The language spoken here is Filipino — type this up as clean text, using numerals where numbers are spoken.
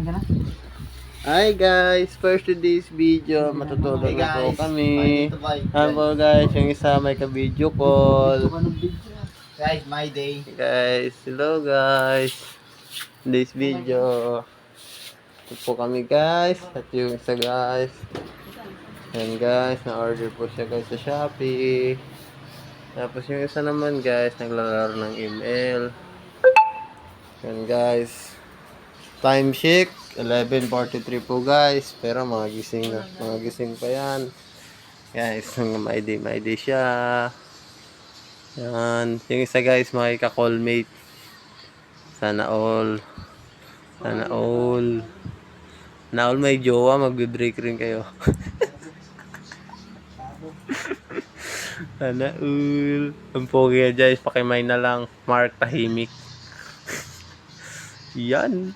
ka na? Hi guys, first today's video, matutulog na po kami. Hello guys, yung isa may ka-video call. Guys, my day. Guys, hello guys. Today's video. Ito po kami guys, at yung isa guys. Yan guys, na-order po siya guys sa Shopee. Tapos yung isa naman guys, naglalaro ng email. Yan guys. Time check 11:43 po guys, pero mga gising pa yan guys. May day siya. Yan, yung isa guys makika-callmate. Sana all may jowa, magbe-break rin kayo. Sana all ang pogi guys, pakimay na lang, Mark Tahimik. Yan.